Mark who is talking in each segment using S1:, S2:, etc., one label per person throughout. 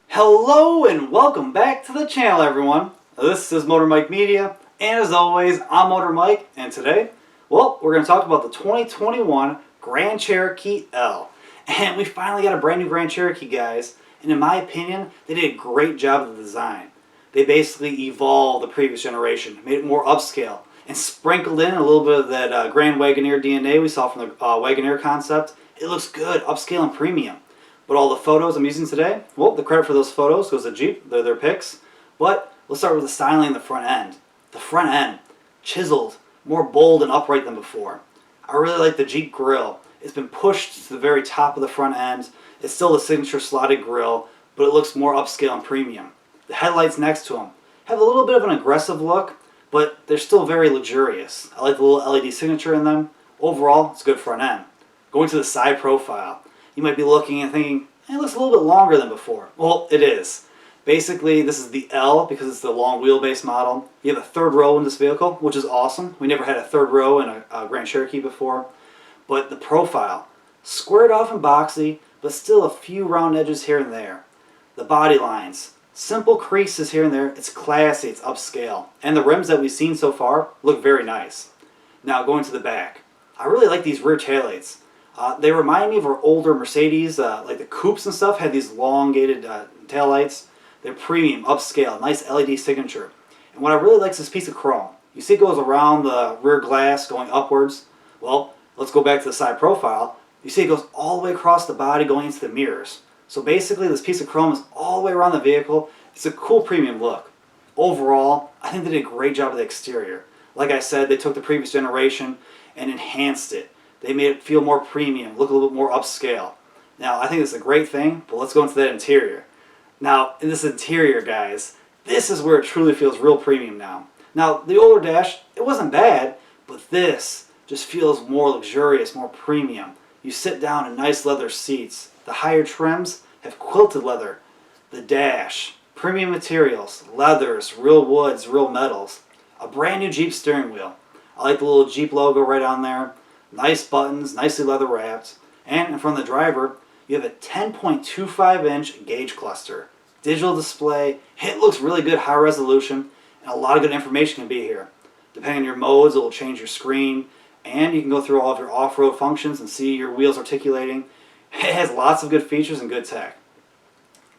S1: Hello and welcome back to the channel, everyone. This is Motor Mike Media, and as always, I'm Motor Mike, and today, well, we're going to talk about the 2021 Grand Cherokee L. And we finally got a brand new Grand Cherokee, guys, and in my opinion, they did a great job of the design. They basically evolved the previous generation, made it more upscale, and sprinkled in a little bit of that Grand Wagoneer DNA we saw from the Wagoneer concept. It looks good, upscale and premium. But all the photos I'm using today, well, the credit for those photos goes to Jeep. They're their picks. But let's start with the styling in the front end. The front end, chiseled, more bold and upright than before. I really like the Jeep grille. It's been pushed to the very top of the front end. It's still the signature slotted grille, but it looks more upscale and premium. The headlights next to them have a little bit of an aggressive look, but they're still very luxurious. I like the little LED signature in them. Overall, it's a good front end. Going to the side profile, you might be looking and thinking, it looks a little bit longer than before. Well, it is. Basically, this is the L because it's the long wheelbase model. You have a third row in this vehicle, which is awesome. We never had a third row in a Grand Cherokee before. But the profile, squared off and boxy, but still a few round edges here and there. The body lines, simple creases here and there. It's classy, it's upscale. And the rims that we've seen so far look very nice. Now, going to the back. I really like these rear taillights. They remind me of our older Mercedes, like the coupes and stuff, had these elongated taillights. They're premium, upscale, nice LED signature. And what I really like is this piece of chrome. You see it goes around the rear glass going upwards. Well, let's go back to the side profile. You see it goes all the way across the body going into the mirrors. So basically this piece of chrome is all the way around the vehicle. It's a cool premium look. Overall, I think they did a great job of the exterior. Like I said, they took the previous generation and enhanced it. They made it feel more premium, look a little bit more upscale. Now, I think it's a great thing, but let's go into that interior. Now, in this interior, guys, this is where it truly feels real premium now. Now, the older dash, it wasn't bad, but this just feels more luxurious, more premium. You sit down in nice leather seats. The higher trims have quilted leather. The dash, premium materials, leathers, real woods, real metals. A brand new Jeep steering wheel. I like the little Jeep logo right on there. Nice buttons, nicely leather wrapped. And in front of the driver, you have a 10.25-inch gauge cluster. Digital display. It looks really good, high resolution, and a lot of good information can be here. Depending on your modes, it will change your screen, and you can go through all of your off-road functions and see your wheels articulating. It has lots of good features and good tech.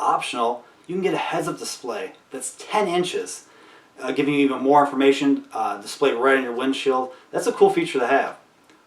S1: Optional, you can get a heads-up display that's 10 inches, giving you even more information displayed right in your windshield. That's a cool feature to have.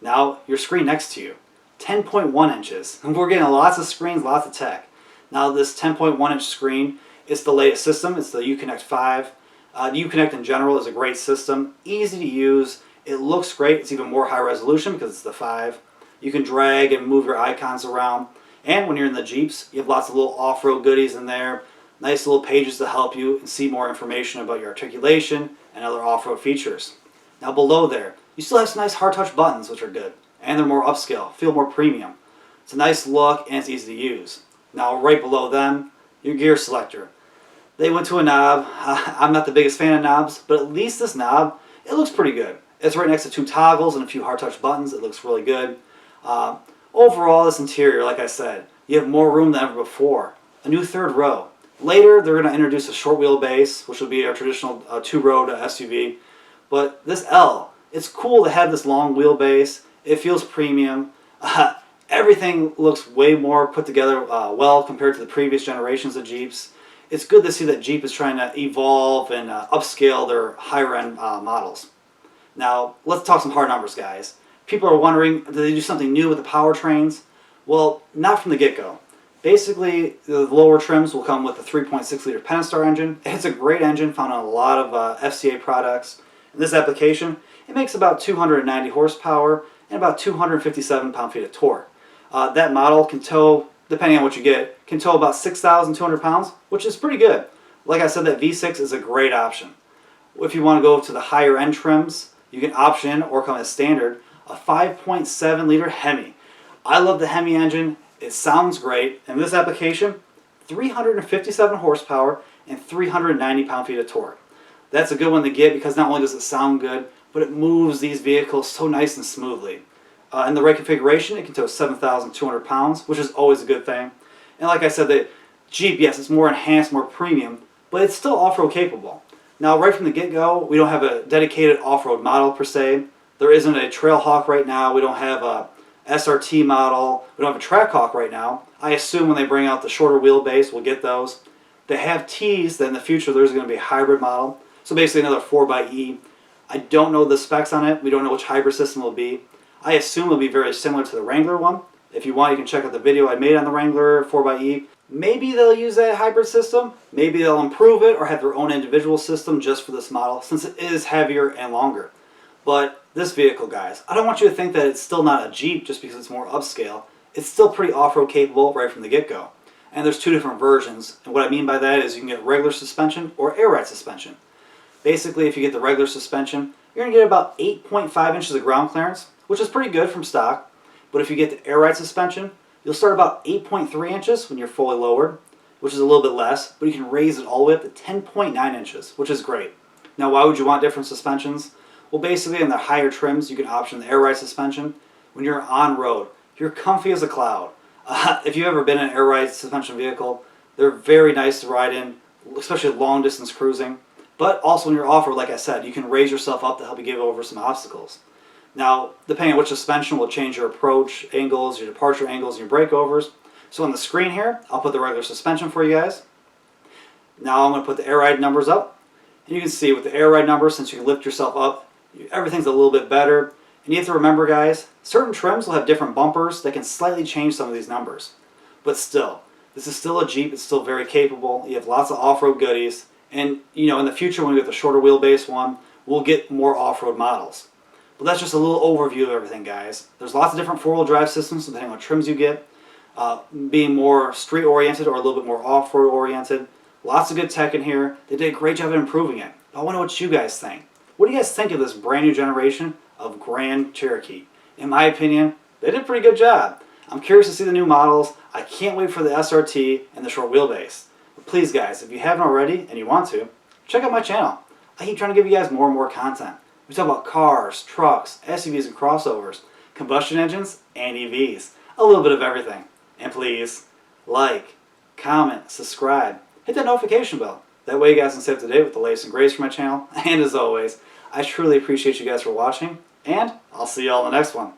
S1: Now, your screen next to you, 10.1 inches. And we're getting lots of screens, lots of tech. Now, this 10.1-inch screen is the latest system. It's the Uconnect 5. The Uconnect in general is a great system, easy to use. It looks great. It's even more high resolution because it's the 5. You can drag and move your icons around. And when you're in the Jeeps, you have lots of little off-road goodies in there. Nice little pages to help you and see more information about your articulation and other off-road features. Now, below there, you still have some nice hard touch buttons, which are good. And they're more upscale, feel more premium. It's a nice look and it's easy to use. Now right below them, your gear selector. They went to a knob. I'm not the biggest fan of knobs, but at least this knob, it looks pretty good. It's right next to 2 toggles and a few hard touch buttons. It looks really good. Overall, this interior, like I said, you have more room than ever before. A new third row. Later, they're going to introduce a short wheelbase, which will be our traditional 2-row SUV. But this L, it's cool to have this long wheelbase. It feels premium. Everything looks way more put together well compared to the previous generations of Jeeps. It's good to see that Jeep is trying to evolve and upscale their higher-end models. Now, let's talk some hard numbers, guys. People are wondering, did they do something new with the powertrains? Well, not from the get-go. Basically, the lower trims will come with a 3.6-liter Pentastar engine. It's a great engine found on a lot of FCA products. In this application, it makes about 290 horsepower and about 257 pound-feet of torque. That model can tow, depending on what you get, can tow about 6,200 pounds, which is pretty good. Like I said, that V6 is a great option. If you want to go to the higher end trims, you can option or come as standard a 5.7-liter Hemi. I love the Hemi engine. It sounds great. In this application, 357 horsepower and 390 pound-feet of torque. That's a good one to get because not only does it sound good, but it moves these vehicles so nice and smoothly. In the right configuration, it can tow 7,200 pounds, which is always a good thing. And like I said, the Jeep, yes, it's more enhanced, more premium, but it's still off-road capable. Now, right from the get-go, we don't have a dedicated off-road model per se. There isn't a Trailhawk right now. We don't have a SRT model. We don't have a Trackhawk right now. I assume when they bring out the shorter wheelbase, we'll get those. They have teased that in the future there's going to be a hybrid model. So basically another 4xe. I don't know the specs on it. We don't know which hybrid system it will be. I assume it will be very similar to the Wrangler one. If you want, you can check out the video I made on the Wrangler 4xe. Maybe they'll use that hybrid system. Maybe they'll improve it or have their own individual system just for this model, since it is heavier and longer. But this vehicle, guys, I don't want you to think that it's still not a Jeep just because it's more upscale. It's still pretty off-road capable right from the get-go. And there's two different versions. And what I mean by that is you can get regular suspension or air ride suspension. Basically, if you get the regular suspension, you're going to get about 8.5 inches of ground clearance, which is pretty good from stock. But if you get the air ride suspension, you'll start about 8.3 inches when you're fully lowered, which is a little bit less, but you can raise it all the way up to 10.9 inches, which is great. Now, why would you want different suspensions? Well, basically, in the higher trims, you can option the air ride suspension. When you're on road, you're comfy as a cloud. If you've ever been in an air ride suspension vehicle, they're very nice to ride in, especially long distance cruising. But also when you're off-road, like I said, you can raise yourself up to help you get over some obstacles. Now, depending on which suspension will change your approach angles, your departure angles, and your breakovers. So on the screen here, I'll put the regular suspension for you guys. Now I'm going to put the air ride numbers up. And you can see with the air ride numbers, since you can lift yourself up, everything's a little bit better. And you have to remember, guys, certain trims will have different bumpers that can slightly change some of these numbers. But still, this is still a Jeep. It's still very capable. You have lots of off-road goodies. And, you know, in the future when we get the shorter wheelbase one, we'll get more off-road models. But that's just a little overview of everything, guys. There's lots of different four-wheel drive systems depending on what trims you get. Being more street-oriented or a little bit more off-road oriented. Lots of good tech in here. They did a great job at improving it. But I want to know what you guys think. What do you guys think of this brand new generation of Grand Cherokee? In my opinion, they did a pretty good job. I'm curious to see the new models. I can't wait for the SRT and the short wheelbase. But please, guys, if you haven't already and you want to, check out my channel. I keep trying to give you guys more and more content. We talk about cars, trucks, SUVs, and crossovers, combustion engines, and EVs. A little bit of everything. And please, like, comment, subscribe, hit that notification bell. That way you guys can stay up to date with the latest and greatest from my channel. And as always, I truly appreciate you guys for watching, and I'll see you all in the next one.